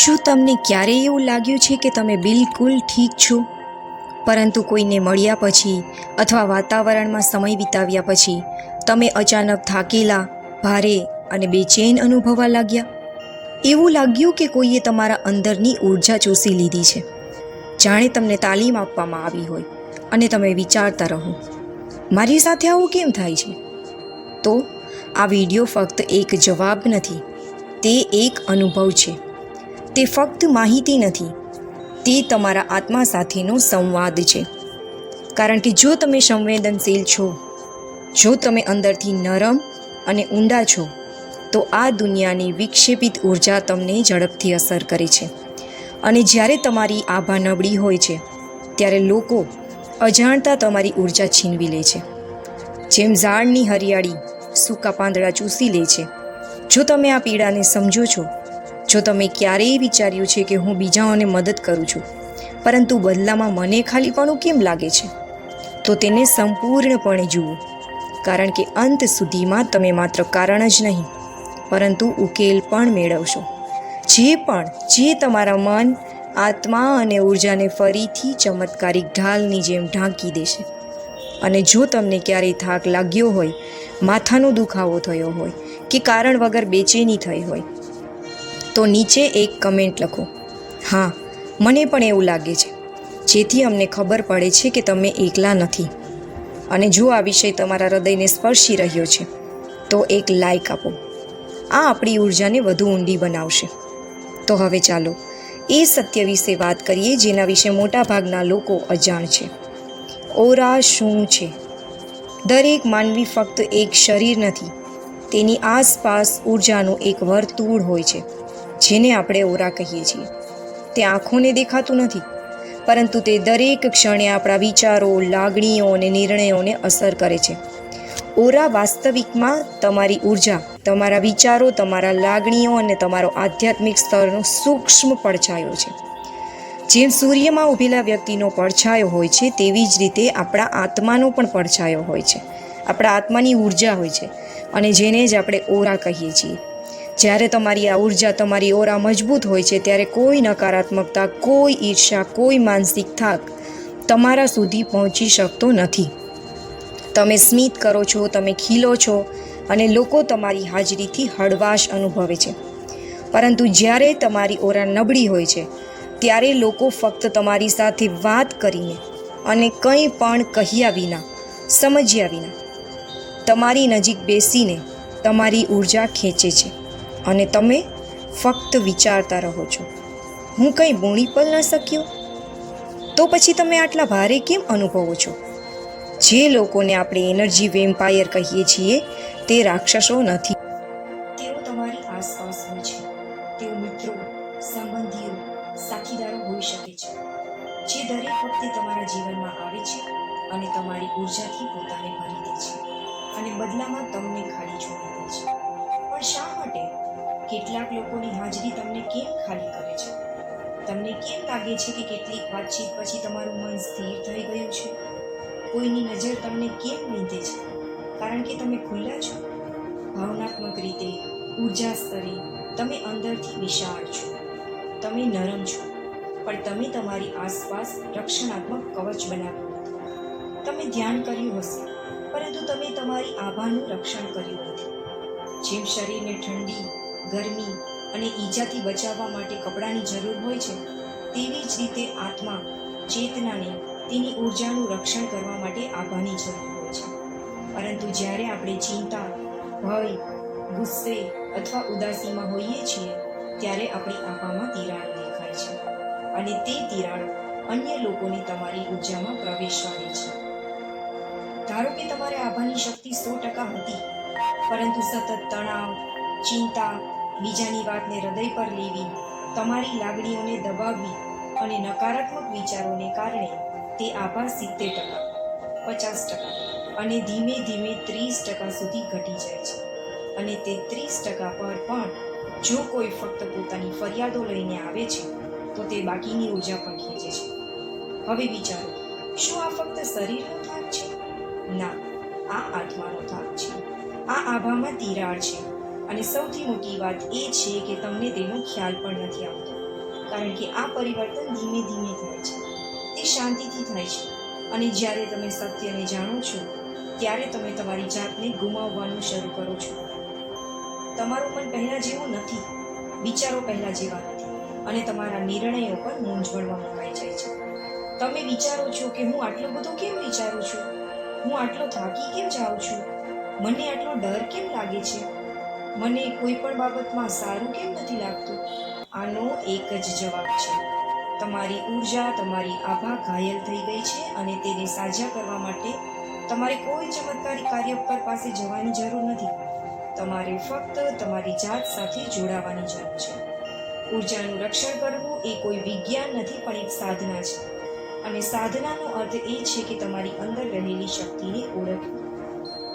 શું તમને ક્યારેય એવું લાગ્યું છે કે તમે બિલકુલ ઠીક છો, પરંતુ કોઈને મળ્યા પછી અથવા વાતાવરણમાં સમય વિતાવ્યા પછી તમે અચાનક થાકેલા, ભારે અને બેચેન અનુભવવા લાગ્યા? એવું લાગ્યું કે કોઈએ તમારા અંદરની ઊર્જા ચૂસી લીધી છે, જાણે તમને તાલીમ આપવામાં આવી હોય અને તમે વિચારતા રહો, મારી સાથે આવું કેમ થાય છે? તો આ વિડીયો ફક્ત એક જવાબ નથી, તે એક અનુભવ છે. તે ફક્ત માહિતી નથી, તે તમારા આત્મા સાથેનો સંવાદ છે. કારણ કે જો તમે સંવેદનશીલ છો, જો તમે અંદરથી નરમ અને ઊંડા છો, તો આ દુનિયાની વિક્ષેપિત ઉર્જા તમને ઝડપથી અસર કરે છે. અને જ્યારે તમારી આભા નબળી હોય છે, ત્યારે લોકો અજાણતા તમારી ઉર્જા છીનવી લે છે. જેમ ઝાડની હરિયાળી સૂકા પાંદડા ચૂસી લે છે. જો તમે આ પીડાને સમજો છો, જો તમે ક્યારેય વિચાર્યું છે કે હું બીજાઓને મદદ કરું છું, પરંતુ બદલામાં મને ખાલીપણું કેમ લાગે છે, તો તેને સંપૂર્ણપણે જુઓ. કારણ કે અંત સુધીમાં તમે માત્ર કારણ જ નહીં, પરંતુ ઉકેલ પણ મેળવશો. જે તમારા મન, આત્મા અને ઉર્જાને ફરીથી ચમત્કારિક ઢાલની જેમ ઢાંકી દેશે. અને જો તમને ક્યારેય થાક લાગ્યો હોય, માથાનો દુખાવો થયો હોય કે કારણ વગર બેચેની થઈ હોય, તો નીચે એક કમેન્ટ લખો, હા, મને પણ એવું લાગે છે, જેથી અમને ખબર પડે છે કે તમે એકલા નથી. અને જો આ વિષય તમારા હૃદયને સ્પર્શી રહ્યો છે, તો એક લાઈક આપો. આ આપણી ઉર્જાને વધુ ઊંડી બનાવશે. તો હવે ચાલો એ સત્ય વિશે વાત કરીએ જેના વિશે મોટાભાગના લોકો અજાણ છે. ઓરા શું છે? દરેક માનવી ફક્ત એક શરીર નથી, તેની આસપાસ ઉર્જાનું એક વર્તુળ હોય છે, જેને આપણે ઓરા કહીએ છીએ. તે આંખોને દેખાતું નથી, પરંતુ તે દરેક ક્ષણે આપણા વિચારો, લાગણીઓ અને નિર્ણયોને અસર કરે છે. ઓરા વાસ્તવિકમાં તમારી ઉર્જા, તમારા વિચારો, તમારા લાગણીઓ અને તમારો આધ્યાત્મિક સ્તરનો સૂક્ષ્મ પડછાયો છે. જેમ સૂર્યમાં ઊભેલા વ્યક્તિનો પડછાયો હોય છે, તેવી જ રીતે આપણા આત્માનો પણ પડછાયો હોય છે. આપણા આત્માની ઉર્જા હોય છે, અને જેને જ આપણે ઓરા કહીએ છીએ. જ્યારે તમારી આ ઉર્જા, તમારી ઓરા મજબૂત હોય છે, ત્યારે કોઈ નકારાત્મકતા, કોઈ ઈર્ષા, કોઈ માનસિક થાક તમારા સુધી પહોંચી શકતો નથી. તમે સ્મિત કરો છો, તમે ખીલો છો, અને લોકો તમારી હાજરીથી હળવાશ અનુભવે છે. પરંતુ જ્યારે તમારી ઓરા નબળી હોય છે, ત્યારે લોકો ફક્ત તમારી સાથે વાત કરીને અને કંઈ પણ કહ્યા વિના, સમજ્યા વિના, તમારી નજીક બેસીને તમારી ઉર્જા ખેંચે છે. અને તમે ફક્ત વિચારતા રહો છો, હું કંઈ બોલી પણ ન શક્યો. તો પછી તમે આટલા ભારે કેમ અનુભવો છો? જે લોકોને આપણે એનર્જી વેમ્પાયર કહીએ છીએ, તે રાક્ષસો નથી. તેઓ તમારી આસપાસ હોય છે. તેઓ મિત્રો, સંબંધીઓ, સાથીદારો હોઈ શકે છે, જે દરેક વખતે તમારા જીવનમાં આવે છે અને તમારી ઉર્જાથી પોતાને ભરી દે છે, અને બદલામાં તમને ખાલી છોડી દે છે. પણ શા માટે? કેટલાક લોકોની હાજરી તમને કેમ ખાલી કરે છે? તમને કેમ લાગે છે કે કેટલીક વાતચીત પછી તમારું મન સ્થિર થઈ ગયું છે? કોઈની નજર તમને કેમ વીંધે છે? કારણ કે તમે ખુલ્લા છો. ભાવનાત્મક રીતે, ઉર્જા સ્તરે તમે અંદરથી વિશાળ છો. તમે નરમ છો, પણ તમે તમારી આસપાસ રક્ષણાત્મક કવચ બનાવ્યું નથી. તમે ધ્યાન કર્યું હશે, પરંતુ તમે તમારી આભાનું રક્ષણ કર્યું નથી. જેમ શરીરને ઠંડી, ગરમી અને ઈજાથી બચાવવા માટે કપડાની જરૂર હોય છે, તેવી જ રીતે આત્મા, ચેતનાને તેની ઉર્જાનું રક્ષણ કરવા માટે આભાની જરૂર હોય છે. પરંતુ જ્યારે આપણે ચિંતા, ભય, ગુસ્સે અથવા ઉદાસીમાં હોઈએ છીએ, ત્યારે આપણી આભામાં તિરાડો દેખાય છે, અને તે તિરાડો અન્ય લોકોને તમારી ઉર્જામાં પ્રવેશવા દે છે. ધારો કે તમારે આભાની શક્તિ 100% હતી, પરંતુ સતત તણાવ, ચિંતા, બીજાની વાતને હૃદય પર લેવી, તમારી લાગણીઓને દબાવવી અને નકારાત્મક વિચારોને કારણે તે આભા 70%, 50% અને ધીમે ધીમે 30% સુધી ઘટી જાય છે. અને તે 30% પર પણ જો કોઈ ફક્ત પોતાની ફરિયાદો લઈને આવે છે, તો તે બાકીની ઉર્જા પણ ખેંચે છે. હવે વિચારો, શું આ ફક્ત શરીરનો થાક છે? ના, આ આત્માનો થાક છે. આ આભામાં તિરાડ છે. અને સૌથી મોટી વાત એ છે કે તમને તેનો ખ્યાલ પણ નથી આવતો. કારણ કે આ પરિવર્તન ધીમે ધીમે થાય છે, તે શાંતિથી થાય છે. અને જ્યારે તમે સત્યને જાણો છો ત્યારે તમે તમારી જાતને ગુમાવવાનું શરૂ કરો છો. તમારું મન પહેલા જેવું નથી, વિચારો પહેલા જેવા નથી, અને તમારા નિર્ણયો પર મૂંઝવણમાં મુકાઈ જાય છે. તમે વિચારો છો કે હું આટલું બધું કેમ વિચારું છું, હું આટલો થાકી કેમ જાઉં છું, મને આટલો ડર કેમ લાગે છે, મને કોઈ પણ બાબતમાં સારું કેમ નથી લાગતું. આનો એક જ જવાબ છે: તમારી ઉર્જા, તમારી આભા ઘાયલ થઈ ગઈ છે, અને તેને સાજા કરવા માટે તમારે કોઈ ચમત્કારી કાર્ય પાસે જવાની જરૂર નથી. તમારે ફક્ત તમારી જાત સાથે જોડાવાની જરૂર છે. ઉર્જાનું રક્ષણ કરવું એ કોઈ વિજ્ઞાન નથી, પણ એક સાધના છે. અને સાધનાનો અર્થ એ છે કે તમારી અંદર રહેલી શક્તિને ઓળખવી,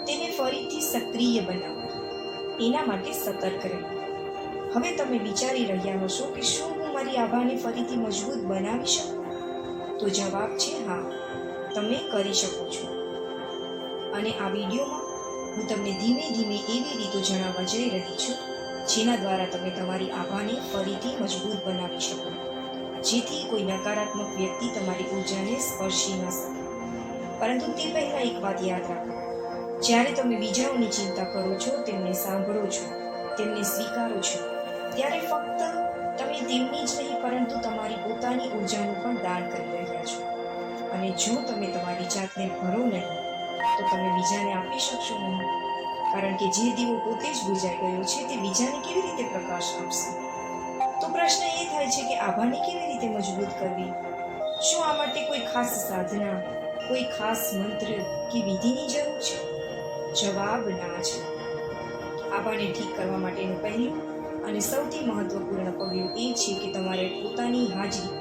તેને ફરીથી સક્રિય બનાવવી, એના માટે સતર્ક રહેવું. હવે તમે વિચારી રહ્યા હશો કે શું હું મારી આભાને ફરીથી મજબૂત બનાવી શકું? તો જવાબ છે હા, તમે કરી શકો છો. અને આ વિડીયોમાં હું તમને ધીમે ધીમે એવી રીતો જણાવવા જઈ રહી છું જેના દ્વારા તમે તમારી આભાને ફરીથી મજબૂત બનાવી શકો, જેથી કોઈ નકારાત્મક વ્યક્તિ તમારી ઉર્જાને સ્પર્શી ન શકે. પરંતુ તે પહેલાં એક વાત યાદ રાખો: જ્યારે તમે બીજાઓની ચિંતા કરો છો, તેમને સાંભળો છો, તેમને સ્વીકારો છો, ત્યારે ફક્ત તમે તેમની જ નહીં પરંતુ તમારી પોતાની ઉર્જાનું પણ દાન કરી રહ્યા છો. અને જો તમે તમારી જાતને ભરો નહીં તો તમે બીજાને આપી શકશો નહીં, કારણ કે જે દીવો પોતે જ બુઝાઈ ગયો છે તે બીજાને કેવી રીતે પ્રકાશ આપશે? તો પ્રશ્ન એ થાય છે કે આભાને કેવી રીતે મજબૂત કરવી? શું આ માટે કોઈ ખાસ સાધના, કોઈ ખાસ મંત્ર કે વિધિની જરૂર છે? જવાબ ના છે. આભાને ઠીક કરવા માટેનું પહેલું અને સૌથી મહત્વપૂર્ણ પગલું એ છે કે તમારે પોતાની હાજરી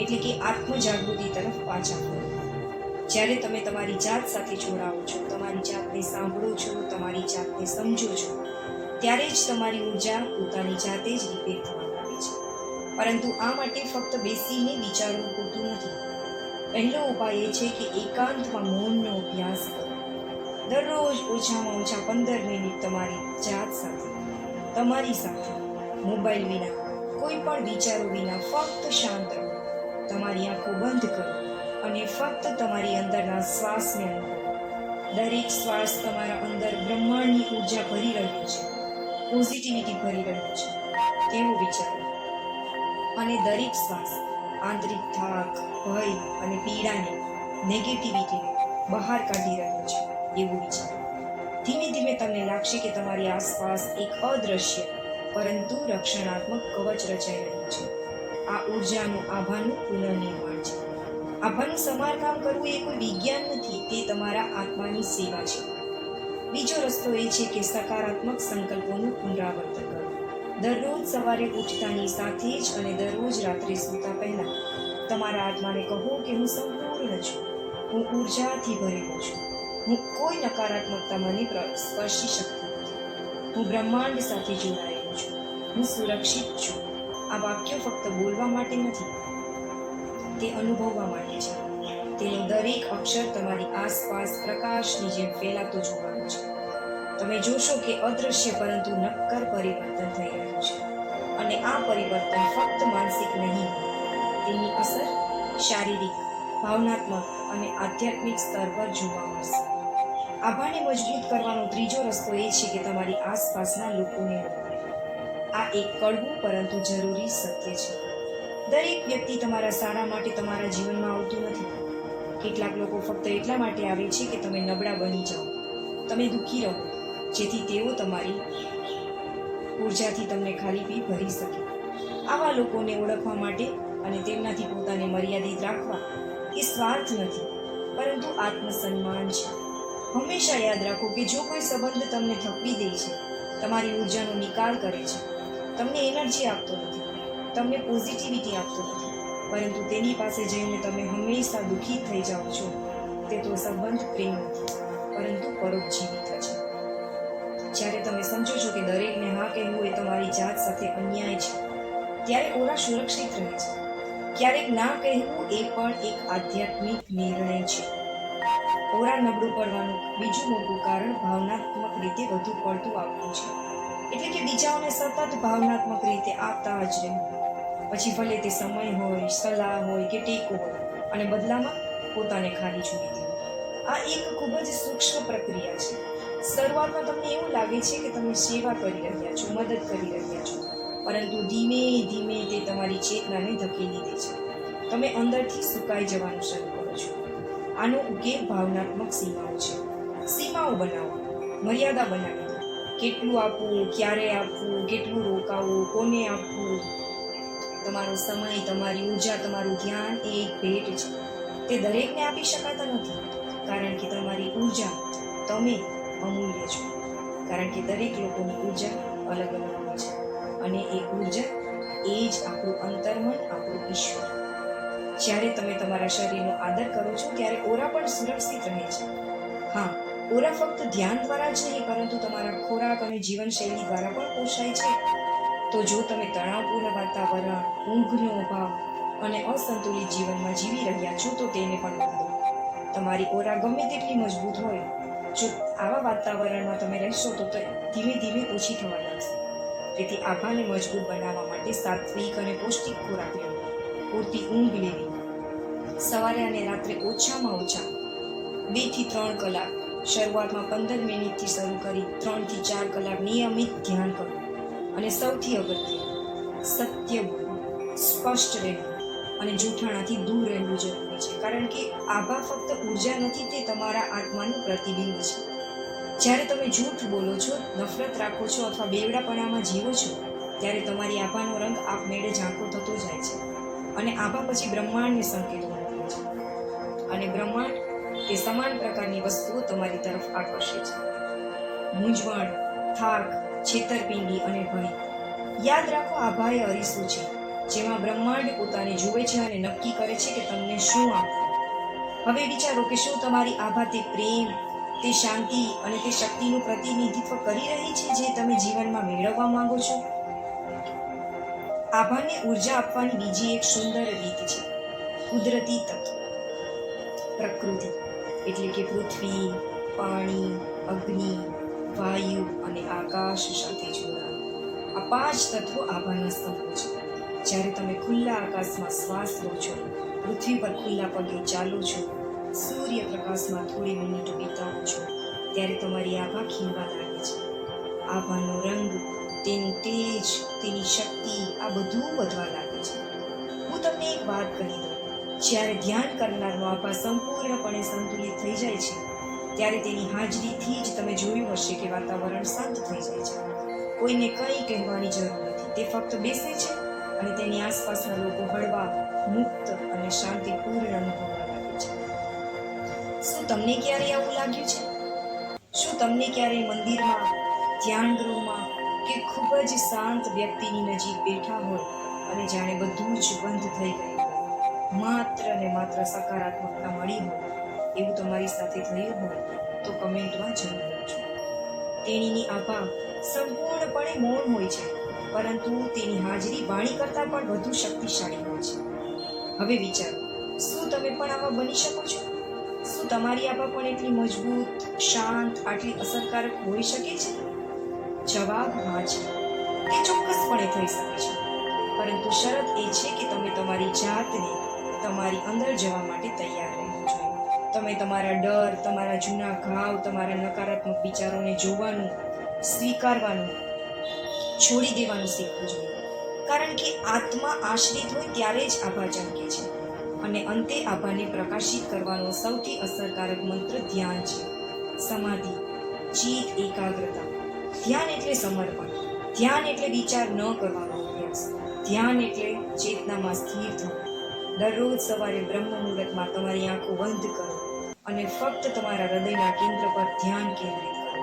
એટલે કે આત્મજાગૃતિ તરફ પાછા ફરો. જ્યારે તમે તમારી જાત સાથે જોડાઓ છો, તમારી જાતને સાંભળો છો, તમારી જાતને સમજો છો, ત્યારે જ તમારી ઉર્જા પોતાની જાતે જ રિપેર થવા લાગે છે. પરંતુ આ માટે ફક્ત બેસીને વિચારવું પૂરતું નથી. પહેલો ઉપાય એ છે કે એકાંતમાં મૌનનો અભ્યાસ કરો. દરરોજ ઓછામાં ઓછા 15 મિનિટ તમારી જાત સાથે, તમારી સાથે, મોબાઈલ વિના, કોઈ પણ વિચારો વિના ફક્ત શાંત રહો. તમારી આંખો બંધ કરો અને ફક્ત તમારી અંદરના શ્વાસને અનુભવો. દરેક શ્વાસ તમારા અંદર બ્રહ્માંડની ઉર્જા ભરી રહ્યો છે, પોઝિટિવિટી ભરી રહ્યો છે તેવું વિચારો. અને દરેક શ્વાસ આંતરિક થાક, ભય અને પીડાને, નેગેટિવિટીને બહાર કાઢી રહ્યો છે એવું વિચારો. ધીમે ધીમે તમને લાગશે કે તમારી આસપાસ એક અદૃશ્ય પરંતુ રક્ષણાત્મક કવચ રચાઈ રહ્યું છે. આ ઉર્જાનું આભાનું પુનર્નિર્માણ છે. આભાનું સમારકામ કરવું એ કોઈ વિજ્ઞાન નથી, તે તમારા આત્માની સેવા છે. બીજો રસ્તો એ છે કે સકારાત્મક સંકલ્પોનું પુનરાવર્તન કરો. દરરોજ સવારે ઉઠતાની સાથે જ અને દરરોજ રાત્રે સૂતા પહેલા તમારા આત્માને કહો કે હું સંપૂર્ણ છું, હું ઉર્જાથી ભરેલો છું, હું કોઈ નકારાત્મકતા મને સ્પર્શી શકતી નથી, હું બ્રહ્માંડ સાથે જોડાયેલો છું, હું સુરક્ષિત છું. આ વાક્યો ફક્ત બોલવા માટે નથી, તે અનુભવવા માટે છે. તેનો દરેક અક્ષર તમારી આસપાસ પ્રકાશની જેમ ફેલાતો જોવાનું છે. તમે જોશો કે અદૃશ્ય પરંતુ નક્કર પરિવર્તન થઈ રહ્યું છે. અને આ પરિવર્તન ફક્ત માનસિક નહીં, તેની અસર શારીરિક, ભાવનાત્મક અને આધ્યાત્મિક સ્તર પર જોવા મળશે. આભાને મજબૂત કરવાનો ત્રીજો રસ્તો એ છે કે તમારી આસપાસના લોકોને ઓળખો. આ એક કડવું પરંતુ જરૂરી સત્ય છે. દરેક વ્યક્તિ તમારા સારા માટે તમારા જીવનમાં આવતું નથી. કેટલાક લોકો ફક્ત એટલા માટે આવે છે કે તમે નબળા બની જાઓ, તમે દુઃખી રહો, જેથી તેઓ તમારી ઉર્જાથી તમને ખાલી ભરી શકે. આવા લોકોને ઓળખવા માટે અને તેમનાથી પોતાને મર્યાદિત રાખવા એ સ્વાર્થ નથી, પરંતુ આત્મસન્માન છે. હંમેશા યાદ રાખો કે જો કોઈ સંબંધ તમને થકવી દે છે, તમારી ઉર્જાનો નિકાલ કરે છે, તમને એનર્જી આપતો નથી, તમને પોઝિટિવિટી આપતો નથી, પરંતુ તેની પાસે જઈને તમે હંમેશા દુઃખી થઈ જાઓ છો, તે તો સંબંધ પ્રેમ નથી, પરંતુ પરોપજીવિતા છે. જ્યારે તમે સમજો છો કે દરેકને હા કહેવું એ તમારી જાત સાથે અન્યાય છે, ત્યારે ઓરા સુરક્ષિત રહે છે. ક્યારેક ના કહેવું એ પણ એક આધ્યાત્મિક નિર્ણય છે. ઓરા નબળું પડવાનું બીજું મોટું કારણ ભાવનાત્મક રીતે વધુ પડતું આપવું છે, એટલે કે બીજાઓને સતત ભાવનાત્મક રીતે આપતા જ રહેવું. પછી ભલે તે સમય હોય, સલાહ હોય કે ટેકો હોય, અને બદલામાં પોતાને ખાલી છોડી દેવું. આ એક ખૂબ જ સૂક્ષ્મ પ્રક્રિયા છે. શરૂઆતમાં તમને એવું લાગે છે કે તમે સેવા કરી રહ્યા છો, મદદ કરી રહ્યા છો, પરંતુ ધીમે ધીમે તે તમારી ચેતનાને ધકેલી દે છે. તમે અંદરથી સુકાઈ જવાનું શરૂ કરો છો. આનો ઉકેલ ભાવનાત્મક સીમાઓ છે. સીમાઓ બનાવો, મર્યાદા બનાવી દો. કેટલું આપવું, ક્યારે આપવું, કેટલું રોકાવું, કોને આપવું. તમારો સમય, તમારી ઉર્જા, તમારું ધ્યાન એ એક ભેટ છે. તે દરેકને આપી શકાતા નથી, કારણ કે તમારી ઉર્જા તમે અમૂલ્ય છો. કારણ કે દરેક લોકોની ઉર્જા અલગ અલગ હોય છે, અને એ ઉર્જા એ જ આપણું અંતર્મન, આપણું ઈશ્વર. જ્યારે તમે તમારા શરીરનો આદર કરો છો ત્યારે ઓરા પણ સુરક્ષિત રહે છે. હા, ઓરા ફક્ત ધ્યાન દ્વારા જ નહીં, પરંતુ તમારા ખોરાક અને જીવનશૈલી દ્વારા પણ પોષાય છે. તો જો તમે તણાવપૂર્ણ વાતાવરણ, ઊંઘનો અભાવ અને અસંતુલિત જીવનમાં જીવી રહ્યા છો, તો તેને પણ બદલો. તમારી ઓરા ગમે તેટલી મજબૂત હોય, જો આવા વાતાવરણમાં તમે રહેશો તો ધીમે ધીમે ઓછી થવા લાગશે. તેથી આભાને મજબૂત બનાવવા માટે સાત્વિક અને પૌષ્ટિક ખોરાક લેવો, પૂરતી ઊંઘ લેવી, સવારે અને રાત્રે ઓછામાં ઓછા 2 થી 3 કલાક, શરૂઆતમાં 15 મિનિટથી શરૂ કરી 3 થી 4 કલાક નિયમિત ધ્યાન કરવું. અને સૌથી અગત્યનું, સત્ય બોલવું, સ્પષ્ટ રહેવું અને જૂઠાણાથી દૂર રહેવું જરૂરી છે. કારણ કે આભા ફક્ત ઉર્જા નથી, તે તમારા આત્માનું પ્રતિબિંબ છે. જ્યારે તમે જૂઠ બોલો છો, નફરત રાખો છો અથવા બેવડાપણામાં જીવો છો, ત્યારે તમારી આભાનો રંગ આપમેળે ઝાંખો થતો જાય છે. અને આભા પછી બ્રહ્માંડને સંકેતો મોકલે છે, અને બ્રહ્માંડ તે સમાન પ્રકારની વસ્તુઓ તમારી તરફ આકર્ષે છે. મૂંઝવણ, થાક, છેતરપિંડી અને ભય. યાદ રાખો, આભા એ અરીસો છે, જેમાં બ્રહ્માંડ પોતાને જુએ છે અને નક્કી કરે છે કે તમને શું આપવું. હવે વિચારો કે શું તમારી આભા તે પ્રેમ, તે શાંતિ અને તે શક્તિનું પ્રતિનિધિત્વ કરી રહી છે જે તમે જીવનમાં મેળવવા માંગો છો. આભાને ઉર્જા આપવાની બીજી એક સુંદર રીત છે કુદરતી તત્વ. પ્રકૃતિ એટલે કે પૃથ્વી, પાણી, અગ્નિ, વાયુ અને આકાશ સાથે જોડાણ. આ 5 તત્વો આભાના સ્તંભો છે. જ્યારે તમે ખુલ્લા આકાશમાં શ્વાસ લો છો, પૃથ્વી પર ખુલ્લા પગે ચાલો છો, સૂર્યપ્રકાશમાં થોડી મિનિટો વિતાવો છો, ત્યારે તમારી આભા ખીલવા લાગે છે. આભાનો રંગ, તેનું તેજ, તેની શક્તિ, આ બધું વધવા લાગે છે. હું તમને એક વાત કહી દઉં, જ્યારે ધ્યાન કરનારનો આભા સંપૂર્ણપણે સંતુલિત થઈ જાય છે, ત્યારે તેની હાજરીથી જ તમે જોયું હશે કે વાતાવરણ શાંત થઈ જાય છે. કોઈને કંઈ કહેવાની જરૂર નથી, તે ફક્ત બેસે છે અને તેની આસપાસના લોકો હળવા, મુક્ત અને શાંતિપૂર્ણ અનુભવવા લાગે છે. શું તમને ક્યારેય આવું લાગ્યું છે? શું તમને ક્યારેય મંદિરમાં, ધ્યાન ગૃહમાં કે ખૂબ જ શાંત વ્યક્તિની નજીક બેઠા હોય અને જાણે બધું જ બંધ થઈ ગયું હોય, માત્ર ને માત્ર સકારાત્મકતા મળી હોય, એવું તમારી સાથે થયું હોય તો કમેન્ટમાં જરૂર લખજો. તેણીની આભા સંપૂર્ણપણે મૌન હોય છે, પરંતુ તેની હાજરી વાણી કરતાં પણ વધુ શક્તિશાળી હોય છે. હવે વિચારો, શું તમે પણ આવા બની શકો છો? શું તમારી આભા પણ એટલી મજબૂત, શાંત, આટલી અસરકારક હોઈ શકે છે? જવાબ હા છે. તે ચોક્કસપણે થઈ શકે છે, પરંતુ શરત એ છે કે તમે તમારી જાતને તમારી અંદર જવા માટે તૈયાર રહેવું જોઈએ. તમે તમારા ડર, તમારા જૂના ઘાવ, તમારા નકારાત્મક વિચારોને જોવાનું, સ્વીકારવાનું, છોડી દેવાનું શીખવું જોઈએ. કારણ કે આત્મા આશ્રિત હોય ત્યારે જ આભા ચમકે છે. અને અંતે આભાને પ્રકાશિત કરવાનો સૌથી અસરકારક મંત્ર ધ્યાન છે. સમાધિ, ચિત્ત એકાગ્રતા. ધ્યાન એટલે સમર્પણ. ધ્યાન એટલે વિચાર ન કરવાનો અભ્યાસ. ધ્યાન એટલે ચેતનામાં સ્થિર થવું. દરરોજ સવારે બ્રહ્મ મુહૂર્તમાં તમારી આંખો બંધ કરો અને ફક્ત તમારા હૃદયના કેન્દ્ર પર ધ્યાન કેન્દ્રિત કરો.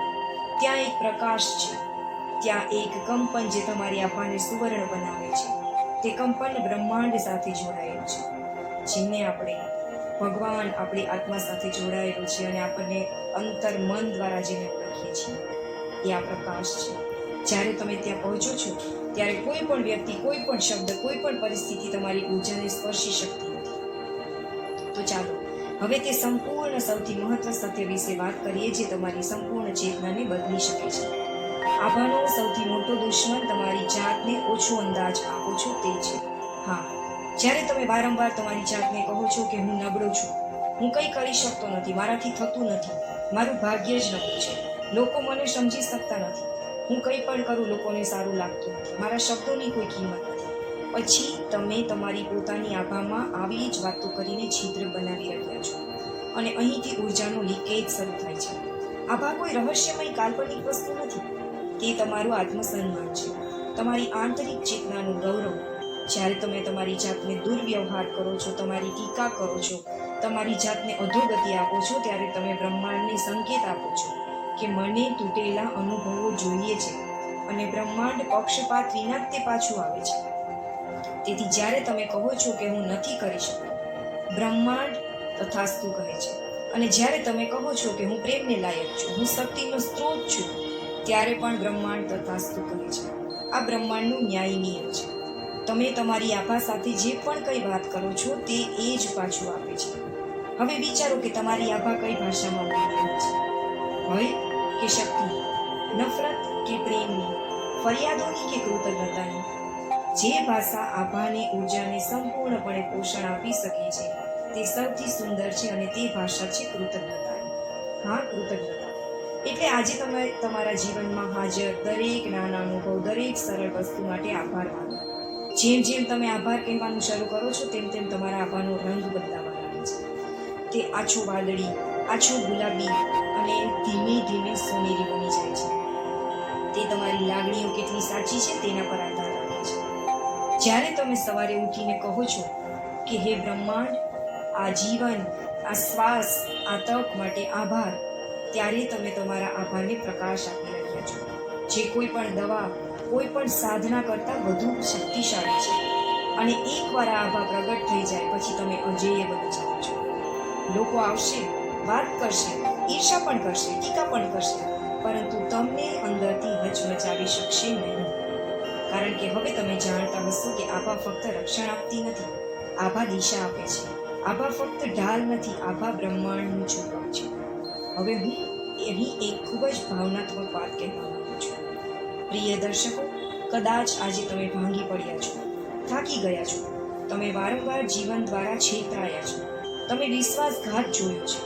ત્યાં એક પ્રકાશ છે, ત્યાં એક કંપન જે તમારી આભાને સુવર્ણ બનાવે છે. તે કંપન બ્રહ્માંડ સાથે જોડાયેલું છે, જેને આપણે ભગવાન આપણી આત્મા સાથે જોડાયેલું છે, અને આપણને અંતર મન દ્વારા જેને ઓળખીએ છીએ એ આ પ્રકાશ છે. જ્યારે તમે ત્યાં પહોંચો છો ત્યારે કોઈ પણ વ્યક્તિ, કોઈ પણ શબ્દ, કોઈ પણ પરિસ્થિતિ તમારી ઉર્જાને સ્પર્શી શકતી નથી. તો ચાલો હવે તે સંપૂર્ણ સૌથી મહત્વ સત્ય વિશે વાત કરીએ જે તમારી સંપૂર્ણ ચેતનાને બદલી શકે છે. આભાનો સૌથી મોટો દુશ્મન તમારી જાતને ઓછો અંદાજ આપો છો તે છે. હા, જ્યારે તમે વારંવાર તમારી જાતને કહો છો કે હું નબળો છું, હું કંઈ કરી શકતો નથી, મારાથી થતું નથી, મારું ભાગ્ય જ નબળું છે, લોકો મને સમજી શકતા નથી, હું કંઈ પણ કરું લોકોને સારું લાગતું નથી, મારા શબ્દોની કોઈ કિંમત નથી, પછી તમે તમારી પોતાની આભામાં આવી જ વાતો કરીને છિદ્ર બનાવી રહ્યા છો અને અહીંથી ઉર્જાનો લીકેજ શરૂ થાય છે. આભા કોઈ રહસ્યમય કાલ્પનિક વસ્તુ નથી, તે તમારું આત્મસન્માન છે, તમારી આંતરિક ચેતનાનું ગૌરવ. જ્યારે તમે તમારી જાતને દુર્વ્યવહાર કરો છો, તમારી ટીકા કરો છો, તમારી જાતને અધોગતિ આપો છો, ત્યારે તમે બ્રહ્માંડને સંકેત આપો છો કે મને તૂટેલા અનુભવો જોઈએ છે અને બ્રહ્માંડ પક્ષપાત વિના તે પાછું આવે છે. તેથી જ્યારે તમે કહો છો કે હું નથી કરી શકતો, બ્રહ્માંડ તથાસ્તુ કહે છે. અને જ્યારે તમે કહો છો કે હું પ્રેમને લાયક છું, હું શક્તિનો સ્ત્રોત છું, ત્યારે પણ બ્રહ્માંડ તથાસ્તુ કહે છે. આ બ્રહ્માંડનું ન્યાય નિયમ છે. તમે તમારી આભા સાથે જે પણ કંઈ વાત કરો છો તે એ જ પાછું આપે છે. હવે વિચારો કે તમારી આભા કઈ ભાષામાં બોલી રહી છે. ભય કે શક્તિ, નફરત કે પ્રેમની, ફરિયાદોની કે કૃતજ્ઞતાની. જે ભાષા આભાને ઉર્જાને સંપૂર્ણપણે પોષણ આપી શકે છે તે સૌથી સુંદર છે અને તે ભાષા છે કૃતજ્ઞતાની. હા, કૃતજ્ઞતા એટલે આજે તમે તમારા જીવનમાં હાજર દરેક નાના અનુભવ, દરેક સરળ વસ્તુ માટે આભાર માનો. જેમ જેમ તમે આભાર કહેવાનું શરૂ કરો છો તેમ તેમ તમારા આભારનો રંગ બદલાવા લાગે છે. તે આછો વાદળી, આછો ગુલાબી અને ધીમે ધીમે સોનેરી બની જાય છે. તે તમારી લાગણીઓ કેટલી સાચી છે તેના પર આધાર રાખે છે. જ્યારે તમે સવારે ઉઠીને કહો છો કે હે બ્રહ્માંડ, આ જીવન, આ શ્વાસ, આ તક માટે આભાર, ત્યારે તમે તમારા આભારને પ્રકાશ આપી રહ્યા છો, જે કોઈ પણ દવા, કોઈ પણ સાધના કરતાં વધુ શક્તિશાળી છે. અને એકવાર આ આભા પ્રગટ થઈ જાય પછી તમે અજેય બની જાઓ છો. લોકો આવશે, વાત કરશે, ઈર્ષા પણ કરશે, ટીકા પણ કરશે, પરંતુ તમને અંદરથી હચમચાવી શકશે નહીં. કારણ કે હવે તમે જાણતા હશો કે આભા ફક્ત રક્ષણ આપતી નથી, આભા દિશા આપે છે. આભા ફક્ત ઢાલ નથી, આભા બ્રહ્માંડનું ચુંબક છે. હવે હું અહીં એક ખૂબ જ ભાવનાત્મક વાત કહેવા માંગુ છું. પ્રિય દર્શકો, કદાચ આજે તમે ભાંગી પડ્યા છો, થાકી ગયા છો, તમે વારંવાર જીવન દ્વારા છેતરાયા છો, તમે વિશ્વાસઘાત જોયો છે.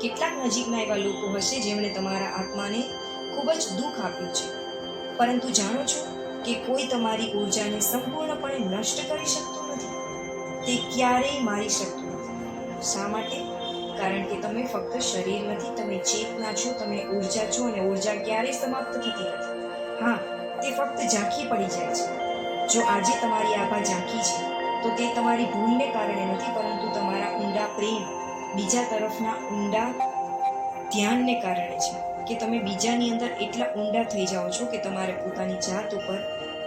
કેટલાક નજીકના એવા લોકો હશે જેમણે તમારા આત્માને ખૂબ જ દુઃખ આપ્યું છે, પરંતુ જાણો છો કે કોઈ તમારી ઉર્જાને સંપૂર્ણપણે નષ્ટ કરી શકતું નથી. તે ક્યારેય મારી શકતું નથી. શા માટે? કારણ કે તમે ફક્ત શરીર નથી, તમે ચેતના છો, તમે ઉર્જા છો અને ઉર્જા ક્યારેય સમાપ્ત થતી નથી. હા, તે ફક્ત ઝાંખી પડી જાય છે. જો આજે તમારી આભા ઝાંખી છે તો તે તમારી ભૂલને કારણે નથી, પરંતુ તમારા ઊંડા પ્રેમ, બીજા તરફના ઊંડા ધ્યાનને કારણે છે. કે તમે બીજાની અંદર એટલા ઊંડા થઈ જાઓ છો કે તમારે પોતાની જાત ઉપર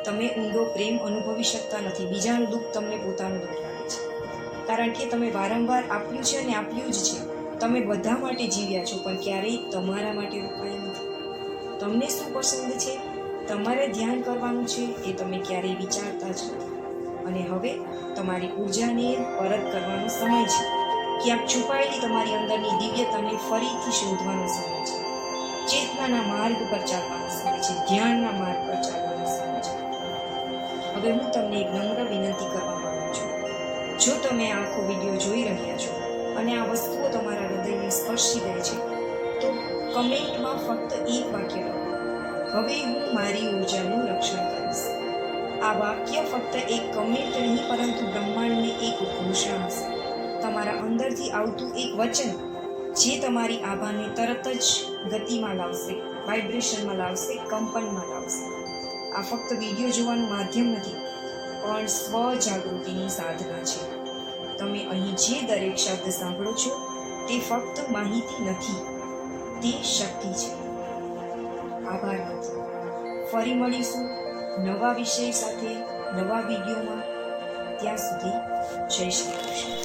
તમે ઊંડો પ્રેમ અનુભવી શકતા નથી. બીજાનું દુઃખ તમને પોતાનું દુઃખ લાગે છે, કારણ કે તમે વારંવાર આપ્યું છે અને આપ્યું જ છે. તમે બધા માટે જીવ્યા છો પણ ક્યારેય તમારા માટે રોકાયા નથી. તમને શું પસંદ છે, તમારે ધ્યાન કરવાનું છે એ તમે ક્યારેય વિચારતા જ નથી. અને હવે તમારી ઉર્જાને પરત કરવાનો સમય છે. ક્યાંક છુપાયેલી તમારી અંદરની દિવ્યતાને ફરીથી શોધવાનો સમય છે. ચેતનાના માર્ગ પર ચાલવાનો સમય છે, ધ્યાનના માર્ગ પર ચાલવાનો સમય છે. હવે હું તમને એક નમ્ર વિનંતી કરવા માંગુ છું. જો તમે આખો વિડીયો જોઈ રહ્યા છો અને આ વસ્તુઓ તમારા હૃદયને સ્પર્શી ગઈ છે તો કમેન્ટમાં ફક્ત એક વાક્ય લખો, હવે હું મારી ઉર્જાનું રક્ષણ કરીશ. આ વાક્ય ફક્ત એક કમેન્ટ નહીં પરંતુ બ્રહ્માંડની એક ઘોષણા હશે, તમારા અંદરથી આવતું એક વચન જે તમારી આભાને તરત જ ગતિમાં લાવશે, વાઇબ્રેશનમાં લાવશે, કંપનમાં લાવશે. આ ફક્ત વિડીયો જોવાનું માધ્યમ નથી પણ સ્વજાગૃતિની સાધના છે. તમે અહીં જે દરેક શબ્દ સાંભળો છો તે ફક્ત માહિતી નથી, તે શક્તિ છે. આભાર મિત્રો. ફરી મળીશું નવા વિષય સાથે, નવા વિડીયોમાં. ત્યાં સુધી જય શ્રી કૃષ્ણ.